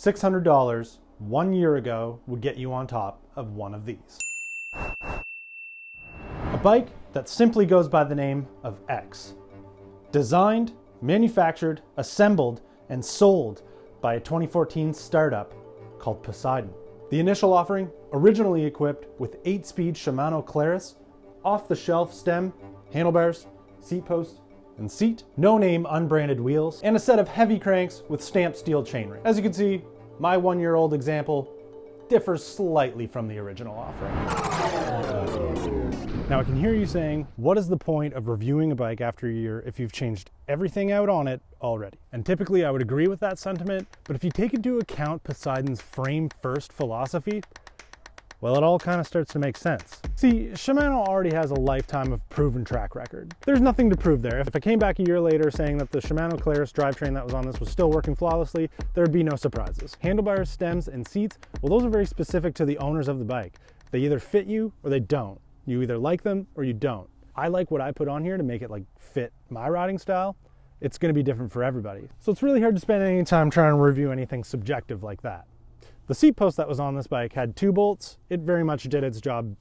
$600 1 year ago would get you on top of one of these. A bike that simply goes by the name of X. Designed, manufactured, assembled, and sold by a 2014 startup called Poseidon. The initial offering, originally equipped with 8-speed Shimano Claris, off-the-shelf stem, handlebars, seat post, and seat, no-name unbranded wheels, and a set of heavy cranks with stamped steel chainring. As you can see, my 1-year-old example differs slightly from the original offering. Now I can hear you saying, what is the point of reviewing a bike after a year if you've changed everything out on it already? And typically I would agree with that sentiment, but if you take into account Poseidon's frame-first philosophy, well, it all kind of starts to make sense. See, Shimano already has a lifetime of proven track record. There's nothing to prove there. If I came back a year later saying that the Shimano Claris drivetrain that was on this was still working flawlessly, there'd be no surprises. Handlebars, stems, and seats, well, those are very specific to the owners of the bike. They either fit you or they don't. You either like them or you don't. I like what I put on here to make it like fit my riding style. It's gonna be different for everybody. So it's really hard to spend any time trying to review anything subjective like that. The seat post that was on this bike had 2 bolts. It very much did its job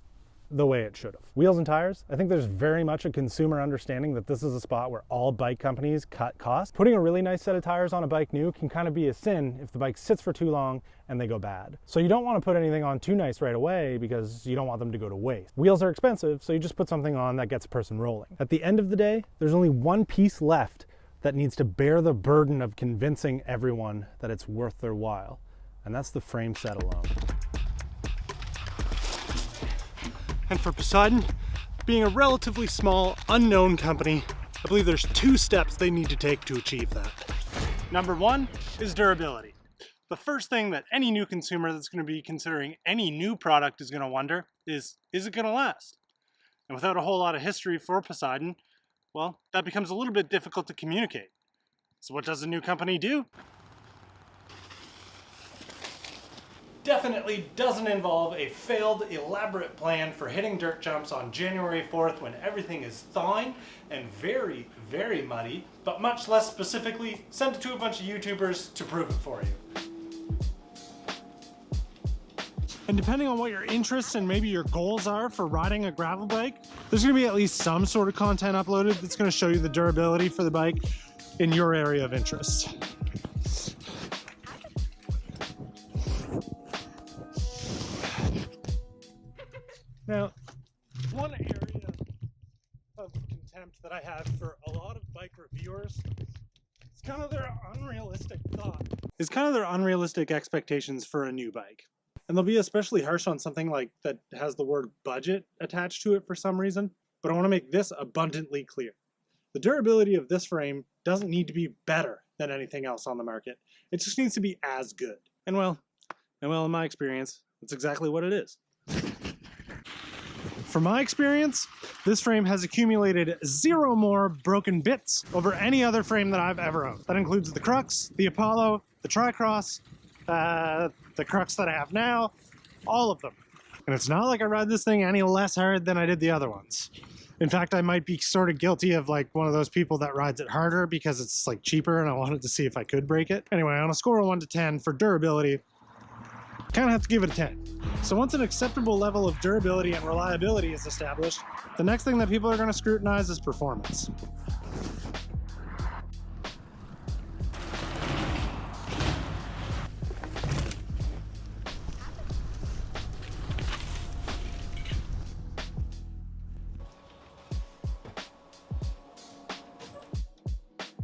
the way it should have. Wheels and tires, I think there's very much a consumer understanding that this is a spot where all bike companies cut costs. Putting a really nice set of tires on a bike new can kind of be a sin if the bike sits for too long and they go bad. So you don't want to put anything on too nice right away because you don't want them to go to waste. Wheels are expensive, so you just put something on that gets a person rolling. At the end of the day, there's only one piece left that needs to bear the burden of convincing everyone that it's worth their while. And that's the frame set alone. And for Poseidon, being a relatively small, unknown company, I believe there's 2 steps they need to take to achieve that. Number 1 is durability. The first thing that any new consumer that's going to be considering any new product is going to wonder is it going to last? And without a whole lot of history for Poseidon, well, that becomes a little bit difficult to communicate. So what does a new company do? Definitely doesn't involve a failed, elaborate plan for hitting dirt jumps on January 4th when everything is thawing and very, very muddy, but much less specifically, send it to a bunch of YouTubers to prove it for you. And depending on what your interests and maybe your goals are for riding a gravel bike, there's going to be at least some sort of content uploaded that's going to show you the durability for the bike in your area of interest. Now, one area of contempt that I have for a lot of bike reviewers is kind of their unrealistic expectations for a new bike. And they'll be especially harsh on something like that has the word budget attached to it for some reason, but I want to make this abundantly clear. The durability of this frame doesn't need to be better than anything else on the market. It just needs to be as good. And well, in my experience, that's exactly what it is. From my experience, this frame has accumulated 0 more broken bits over any other frame that I've ever owned. That includes the Crux, the Apollo, the Tricross, the Crux that I have now, all of them. And it's not like I ride this thing any less hard than I did the other ones. In fact, I might be sort of guilty of like one of those people that rides it harder because it's like cheaper and I wanted to see if I could break it. Anyway, on a score of 1 to 10 for durability, kind of have to give it a 10. So once an acceptable level of durability and reliability is established, the next thing that people are going to scrutinize is performance.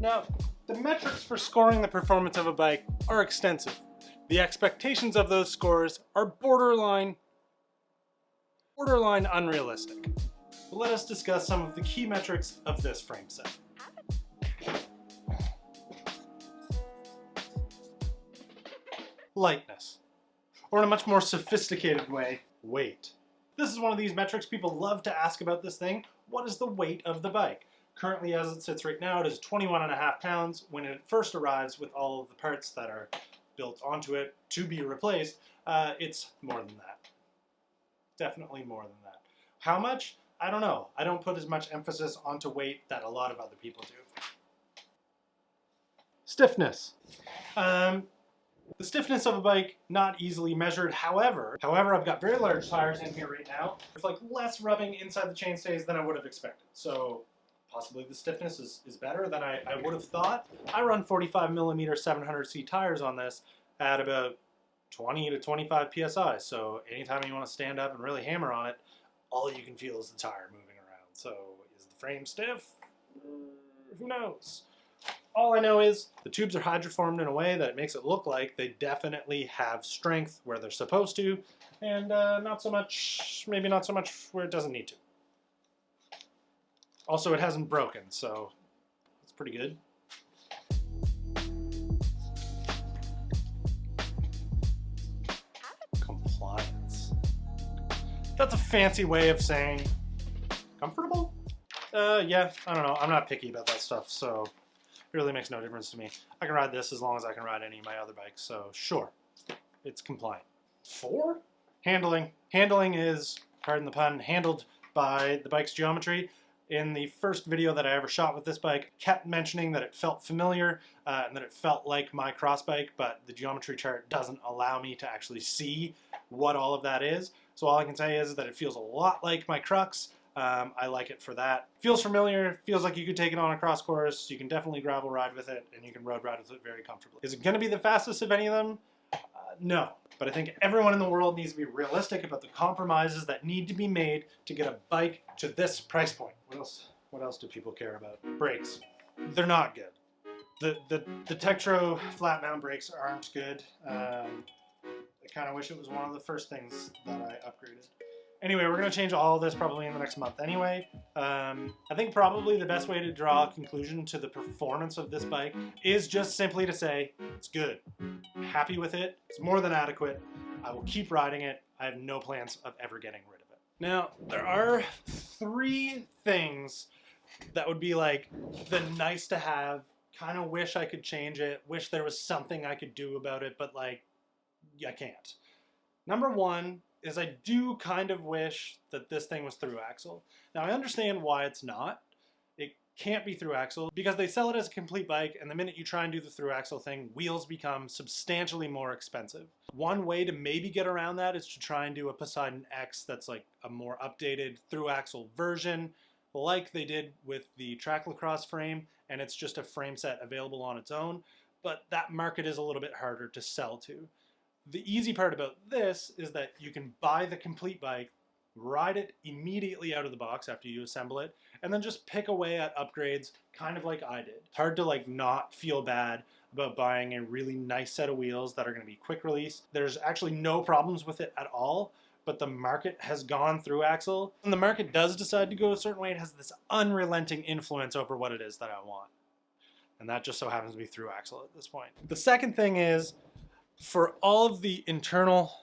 Now, the metrics for scoring the performance of a bike are extensive. The expectations of those scores are borderline unrealistic. But let us discuss some of the key metrics of this frame set. Lightness, or in a much more sophisticated way, weight. This is one of these metrics people love to ask about this thing. What is the weight of the bike? Currently, as it sits right now, it is 21.5 pounds. When it first arrives with all of the parts that are built onto it to be replaced, it's more than that. Definitely more than that. How much? I don't know. I don't put as much emphasis onto weight that a lot of other people do. Stiffness. The stiffness of a bike, not easily measured. However, I've got very large tires in here right now. It's like less rubbing inside the chainstays than I would have expected. So possibly the stiffness is better than I would have thought. I run 45 millimeter 700C tires on this at about 20 to 25 PSI. So anytime you want to stand up and really hammer on it, all you can feel is the tire moving around. So is the frame stiff? Who knows? All I know is the tubes are hydroformed in a way that makes it look like they definitely have strength where they're supposed to, and not so much, maybe not so much where it doesn't need to. Also, it hasn't broken, so it's pretty good. Compliance. That's a fancy way of saying comfortable? Yeah, I don't know. I'm not picky about that stuff, so it really makes no difference to me. I can ride this as long as I can ride any of my other bikes, so sure, it's compliant. 4? Handling. Handling is, pardon the pun, handled by the bike's geometry. In the first video that I ever shot with this bike, kept mentioning that it felt familiar and that it felt like my cross bike, but the geometry chart doesn't allow me to actually see what all of that is. So all I can say is that it feels a lot like my Crux. I like it for that. Feels familiar, feels like you could take it on a cross course, you can definitely gravel ride with it, and you can road ride with it very comfortably. Is it going to be the fastest of any of them? No. But I think everyone in the world needs to be realistic about the compromises that need to be made to get a bike to this price point. What else do people care about? Brakes. They're not good. The Tektro flat mount brakes aren't good. I kind of wish it was one of the first things that I upgraded. Anyway, we're going to change all of this probably in the next month anyway. I think probably the best way to draw a conclusion to the performance of this bike is just simply to say, it's good. I'm happy with it. It's more than adequate. I will keep riding it. I have no plans of ever getting rid of it. Now, there are 3 things that would be like the nice to have, kind of wish I could change it, wish there was something I could do about it, but like, I can't. Number 1 is I do kind of wish that this thing was through axle. Now I understand why it's not. It can't be through axle because they sell it as a complete bike, and the minute you try and do the through axle thing, wheels become substantially more expensive. One way to maybe get around that is to try and do a Poseidon X that's like a more updated through axle version, like they did with the track lacrosse frame, and it's just a frame set available on its own, but that market is a little bit harder to sell to. The easy part about this is that you can buy the complete bike, ride it immediately out of the box after you assemble it, and then just pick away at upgrades, kind of like I did. It's hard to like not feel bad about buying a really nice set of wheels that are going to be quick release. There's actually no problems with it at all, but the market has gone through axle. When the market does decide to go a certain way, it has this unrelenting influence over what it is that I want. And that just so happens to be through axle at this point. The second thing is, for all of the internal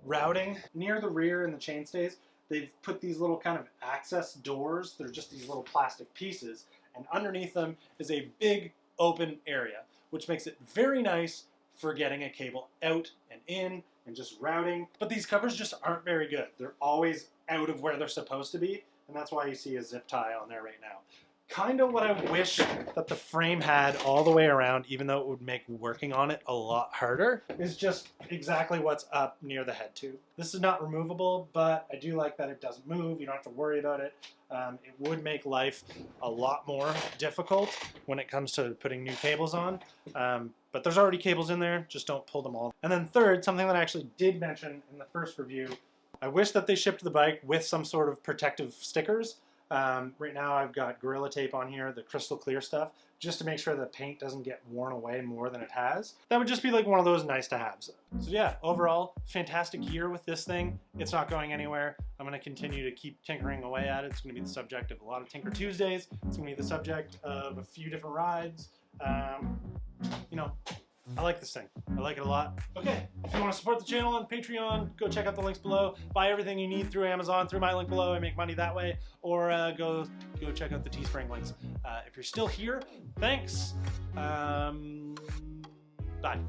routing near the rear and the chainstays, they've put these little kind of access doors. They're just these little plastic pieces, and underneath them is a big open area, which makes it very nice for getting a cable out and in and just routing. But these covers just aren't very good. They're always out of where they're supposed to be, and that's why you see a zip tie on there right now. Kind of what I wish that the frame had all the way around, even though it would make working on it a lot harder, is just exactly what's up near the head tube. This is not removable, but I do like that it doesn't move. You don't have to worry about it. It would make life a lot more difficult when it comes to putting new cables on. But there's already cables in there, just don't pull them all. And then third, something that I actually did mention in the first review, I wish that they shipped the bike with some sort of protective stickers. Right now I've got Gorilla Tape on here, the crystal clear stuff, just to make sure the paint doesn't get worn away more than it has. That would just be like one of those nice to haves. So yeah, overall, fantastic year with this thing. It's not going anywhere. I'm going to continue to keep tinkering away at it. It's going to be the subject of a lot of Tinker Tuesdays. It's going to be the subject of a few different rides. You know, I like this thing. I like it a lot. Okay, if you want to support the channel on Patreon, go check out the links below. Buy everything you need through Amazon, through my link below. I make money that way. Or go check out the Teespring links. If you're still here, thanks. Bye.